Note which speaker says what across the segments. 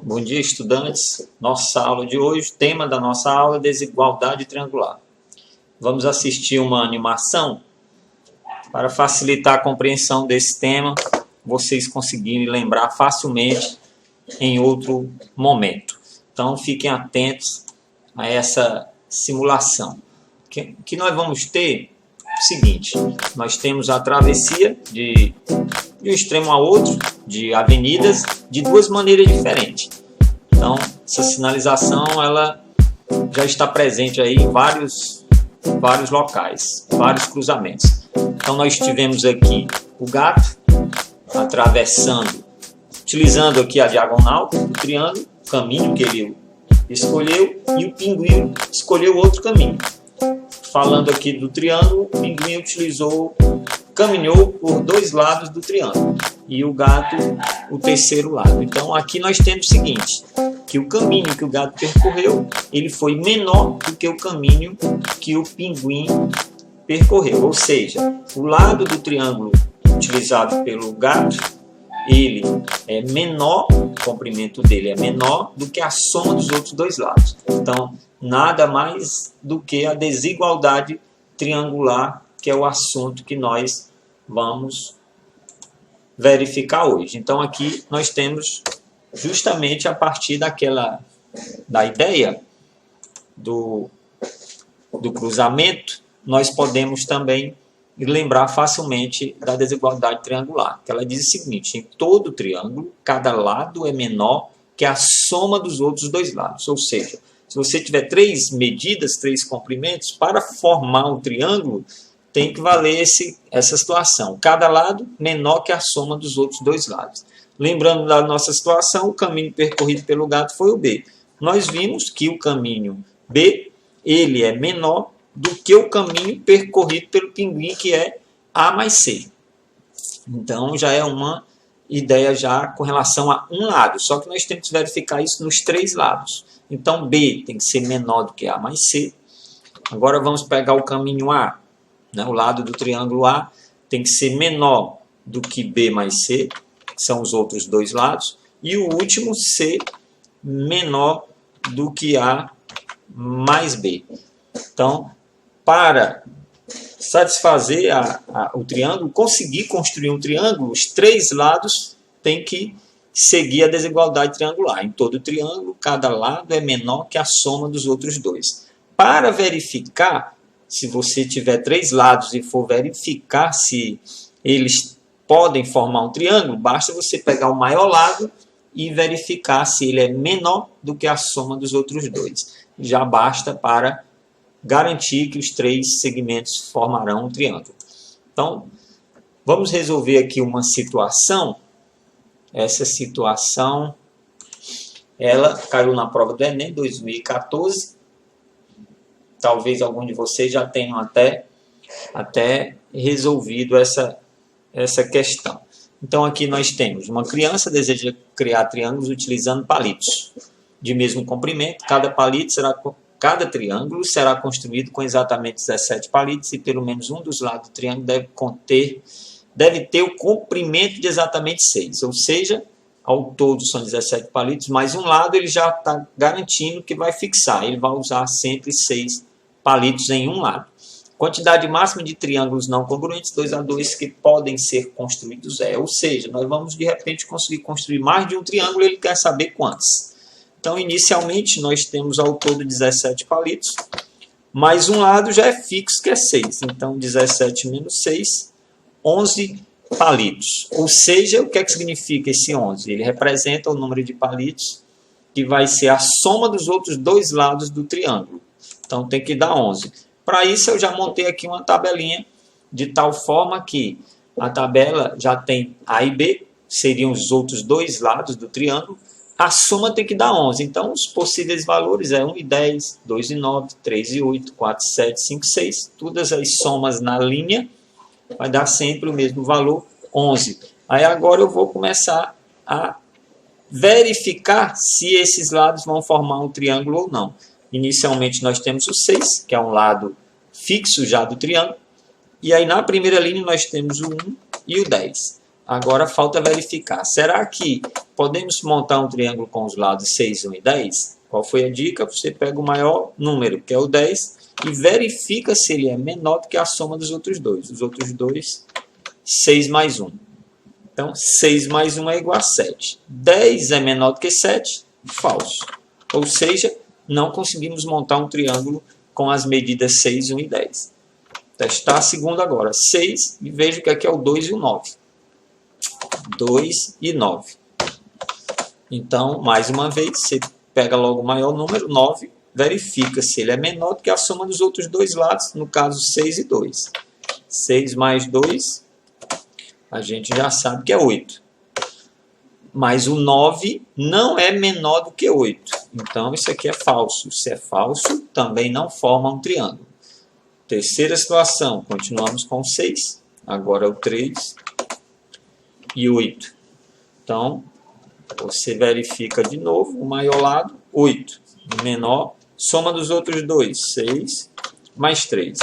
Speaker 1: Bom dia, estudantes. Nossa aula de hoje, o tema da nossa aula é desigualdade triangular. Vamos assistir uma animação para facilitar a compreensão desse tema, vocês conseguirem lembrar facilmente em outro momento. Então, fiquem atentos a essa simulação. O que nós vamos ter é o seguinte: nós temos a travessia de um extremo a outro, de avenidas, de duas maneiras diferentes. Então, essa sinalização ela já está presente aí em vários locais, vários cruzamentos. Então, nós tivemos aqui o gato atravessando, utilizando aqui a diagonal do triângulo, o caminho que ele escolheu, e o pinguim escolheu outro caminho. Falando aqui do triângulo, o pinguim caminhou por dois lados do triângulo e o gato o terceiro lado. Então aqui nós temos o seguinte, que o caminho que o gato percorreu, ele foi menor do que o caminho que o pinguim percorreu. Ou seja, o lado do triângulo utilizado pelo gato, ele é menor, o comprimento dele é menor do que a soma dos outros dois lados. Então, nada mais do que a desigualdade triangular, que é o assunto que nós vamos verificar hoje. Então, aqui nós temos justamente a partir da ideia do cruzamento, nós podemos também lembrar facilmente da desigualdade triangular, que ela diz o seguinte: em todo triângulo, cada lado é menor que a soma dos outros dois lados. Ou seja, se você tiver três medidas, três comprimentos, para formar um triângulo, tem que valer essa situação. Cada lado menor que a soma dos outros dois lados. Lembrando da nossa situação, o caminho percorrido pelo gato foi o B. Nós vimos que o caminho B, ele é menor do que o caminho percorrido pelo pinguim, que é A mais C. Então, já é uma ideia já com relação a um lado. Só que nós temos que verificar isso nos três lados. Então, B tem que ser menor do que A mais C. Agora, vamos pegar o caminho A. O lado do triângulo A tem que ser menor do que B mais C, que são os outros dois lados. E o último, C, menor do que A mais B. Então, para satisfazer o triângulo, conseguir construir um triângulo, os três lados têm que seguir a desigualdade triangular. Em todo triângulo, cada lado é menor que a soma dos outros dois. Para verificar, se você tiver três lados e for verificar se eles podem formar um triângulo, basta você pegar o maior lado e verificar se ele é menor do que a soma dos outros dois. Já basta para garantir que os três segmentos formarão um triângulo. Então, vamos resolver aqui uma situação. Essa situação, ela caiu na prova do Enem 2014. Talvez algum de vocês já tenham até resolvido essa questão. Então, aqui nós temos uma criança que deseja criar triângulos utilizando palitos de mesmo comprimento. Cada triângulo será construído com exatamente 17 palitos e pelo menos um dos lados do triângulo deve ter o comprimento de exatamente 6. Ou seja, ao todo são 17 palitos, mas um lado ele já está garantindo que vai fixar. Ele vai usar sempre 6 palitos em um lado. Quantidade máxima de triângulos não congruentes, 2 que podem ser construídos é. Ou seja, nós vamos de repente conseguir construir mais de um triângulo e ele quer saber quantos. Então, inicialmente, nós temos ao todo 17 palitos, mas um lado já é fixo, que é 6. Então, 17 menos 6, 11 palitos. Ou seja, o que é que significa esse 11? Ele representa o número de palitos que vai ser a soma dos outros dois lados do triângulo. Então, tem que dar 11. Para isso, eu já montei aqui uma tabelinha de tal forma que a tabela já tem A e B, seriam os outros dois lados do triângulo. A soma tem que dar 11. Então, os possíveis valores é 1 e 10, 2 e 9, 3 e 8, 4 e 7, 5 e 6. Todas as somas na linha vai dar sempre o mesmo valor, 11. Aí agora eu vou começar a verificar se esses lados vão formar um triângulo ou não. Inicialmente nós temos o 6, que é um lado fixo já do triângulo. E aí na primeira linha nós temos o 1 e o 10. Agora falta verificar. Será que podemos montar um triângulo com os lados 6, 1 e 10? Qual foi a dica? Você pega o maior número, que é o 10, e verifica se ele é menor do que a soma dos outros dois. Os outros dois, 6 mais 1. Então, 6 mais 1 é igual a 7. 10 é menor do que 7? Falso. Ou seja, não conseguimos montar um triângulo com as medidas 6, 1 e 10. Testar a segunda agora. 6, e veja que aqui é o 2 e o 9. 2 e 9. Então, mais uma vez, você pega logo o maior número, 9, verifica se ele é menor do que a soma dos outros dois lados, no caso 6 e 2. 6 mais 2, a gente já sabe que é 8. Mas o 9 não é menor do que 8. Então, isso aqui é falso. Se é falso, também não forma um triângulo. Terceira situação, continuamos com 6. Agora o 3 e 8. Então, você verifica de novo o maior lado, 8. O menor, soma dos outros dois, 6 mais 3.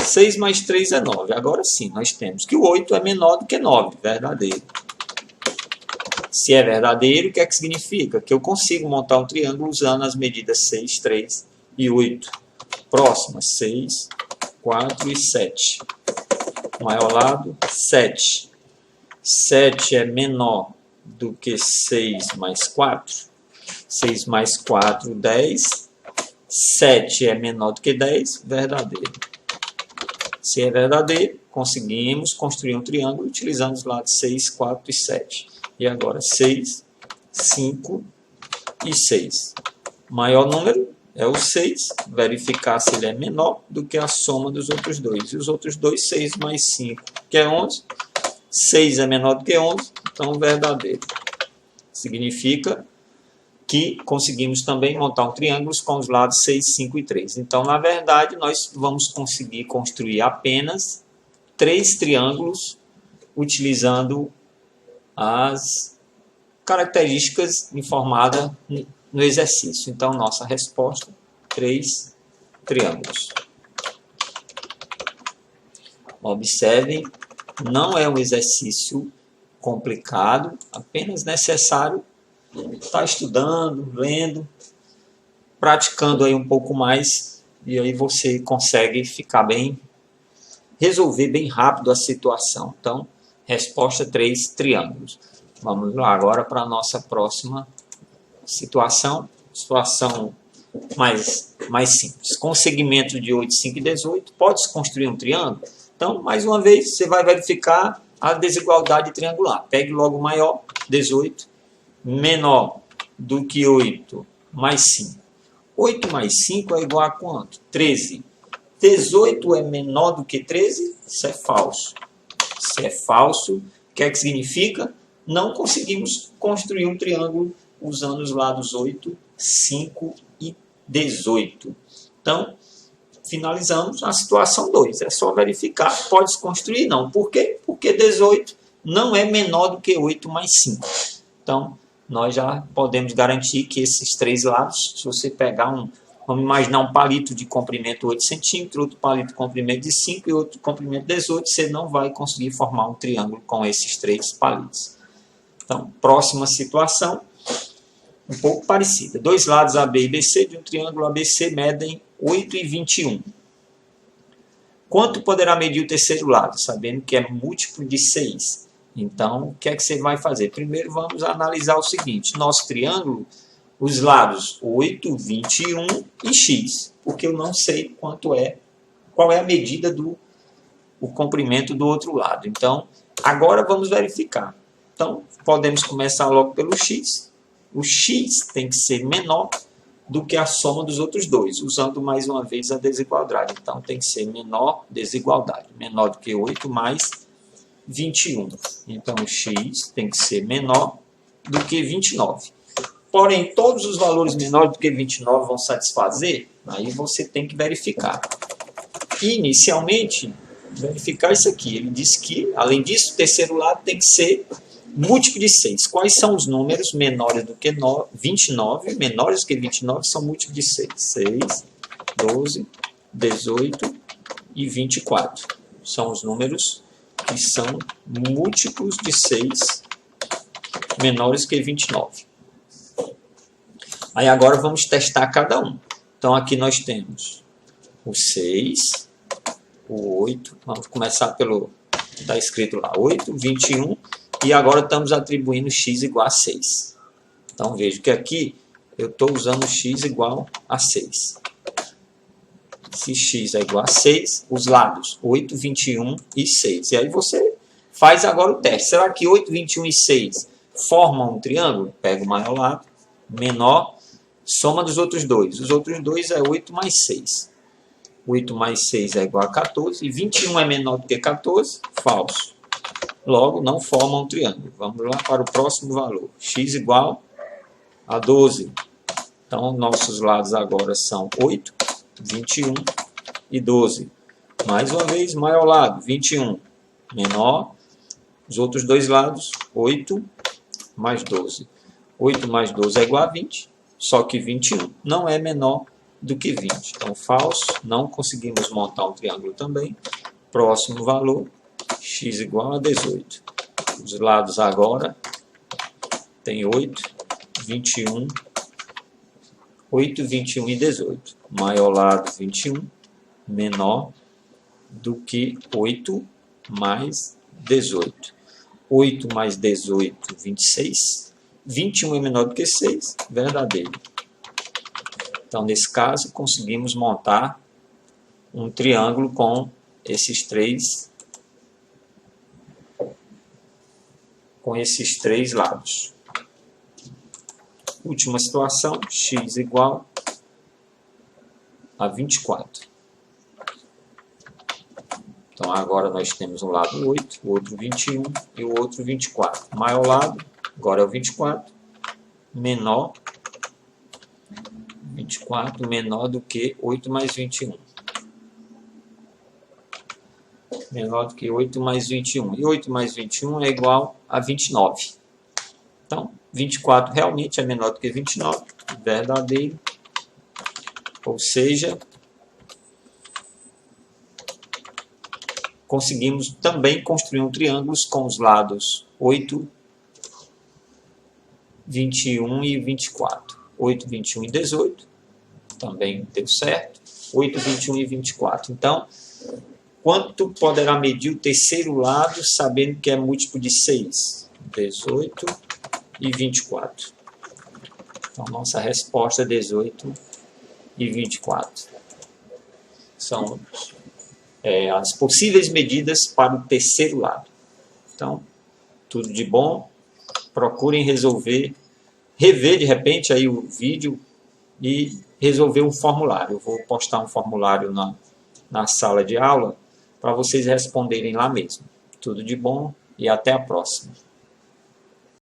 Speaker 1: 6 mais 3 é 9. Agora sim, nós temos que o 8 é menor do que 9, verdadeiro. Se é verdadeiro, o que é que significa? Que eu consigo montar um triângulo usando as medidas 6, 3 e 8. Próxima, 6, 4 e 7. Maior lado, 7. 7 é menor do que 6 mais 4. 6 mais 4, 10. 7 é menor do que 10, verdadeiro. Se é verdadeiro, conseguimos construir um triângulo utilizando os lados 6, 4 e 7. E agora 6, 5 e 6. Maior número é o 6, verificar se ele é menor do que a soma dos outros dois. E os outros dois, 6 mais 5, que é 11. 6 é menor do que 11, então verdadeiro. Significa que conseguimos também montar um triângulo com os lados 6, 5 e 3. Então, na verdade, nós vamos conseguir construir apenas 3 triângulos utilizando as características informadas no exercício. Então, nossa resposta, 3 triângulos. Observem, não é um exercício complicado, apenas necessário estar estudando, lendo, praticando aí um pouco mais, e aí você consegue ficar bem, resolver bem rápido a situação. Então, resposta 3 triângulos. Vamos lá agora para a nossa próxima situação mais simples. Com segmento de 8, 5 e 18, pode-se construir um triângulo? Então, mais uma vez, você vai verificar a desigualdade triangular. Pegue logo o maior, 18, menor do que 8 mais 5. 8 mais 5 é igual a quanto? 13. 18 é menor do que 13? Isso é falso. Se é falso, o que é que significa? Não conseguimos construir um triângulo usando os lados 8, 5 e 18. Então, finalizamos a situação 2. É só verificar, pode-se construir? Não. Por quê? Porque 18 não é menor do que 8 mais 5. Então, nós já podemos garantir que esses 3 lados, se você pegar vamos imaginar um palito de comprimento 8 centímetros, outro palito de comprimento de 5 e outro de comprimento 18, você não vai conseguir formar um triângulo com esses 3 palitos. Então, próxima situação, um pouco parecida. 2 lados AB e BC de um triângulo ABC medem 8 e 21. Quanto poderá medir o terceiro lado? Sabendo que é múltiplo de 6. Então, o que é que você vai fazer? Primeiro, vamos analisar o seguinte. Nosso triângulo, os lados 8, 21 e x. Porque eu não sei qual é a medida do comprimento do outro lado. Então, agora vamos verificar. Então, podemos começar logo pelo x. O x tem que ser menor do que a soma dos outros dois, usando mais uma vez a desigualdade. Então, tem que ser menor desigualdade. Menor do que 8 mais 21. Então, o x tem que ser menor do que 29. Porém, todos os valores menores do que 29 vão satisfazer? Aí você tem que verificar. Inicialmente, verificar isso aqui. Ele diz que, além disso, o terceiro lado tem que ser múltiplo de 6. Quais são os números menores do que 29? Menores do que 29 são múltiplos de 6. 6, 12, 18 e 24. São os números que são múltiplos de 6 menores que 29. Aí agora vamos testar cada um. Então aqui nós temos o 6, o 8, vamos começar pelo, está escrito lá, 8, 21, e agora estamos atribuindo x igual a 6. Então veja que aqui eu estou usando x igual a 6. Se x é igual a 6, os lados 8, 21 e 6. E aí você faz agora o teste. Será que 8, 21 e 6 formam um triângulo? Pega o maior lado, menor, soma dos outros dois. Os outros dois é 8 mais 6. 8 mais 6 é igual a 14. E 21 é menor do que 14? Falso. Logo, não forma um triângulo. Vamos lá para o próximo valor. X igual a 12. Então, nossos lados agora são 8, 21 e 12. Mais uma vez, maior lado, 21. Menor, os outros dois lados, 8 mais 12. 8 mais 12 é igual a 20, só que 21 não é menor do que 20. Então, falso, não conseguimos montar um triângulo também. Próximo valor, x igual a 18. Os lados agora tem 8, 21, 8, 21 e 18. Maior lado, 21, menor do que 8 mais 18. 8 mais 18, 26. 21 é menor do que 6, verdadeiro. Então, nesse caso, conseguimos montar um triângulo com esses três lados. Última situação, x igual a 24. Então, agora nós temos um lado 8, o outro 21 e o outro 24. O maior lado, agora é o 24, menor, 24 menor do que 8 mais 21. Menor do que 8 mais 21. E 8 mais 21 é igual a 29. Então, 24 realmente é menor do que 29, verdadeiro. Ou seja, conseguimos também construir um triângulo com os lados 8, 21 e 24. 8, 21 e 18, também deu certo. 8, 21 e 24. Então, quanto poderá medir o terceiro lado sabendo que é múltiplo de 6? 18 e 24. Então, nossa resposta é 18 e 24. São as possíveis medidas para o terceiro lado. Então, tudo de bom. Procurem rever de repente aí o vídeo e resolver um formulário. Eu vou postar um formulário na sala de aula para vocês responderem lá mesmo. Tudo de bom e até a próxima.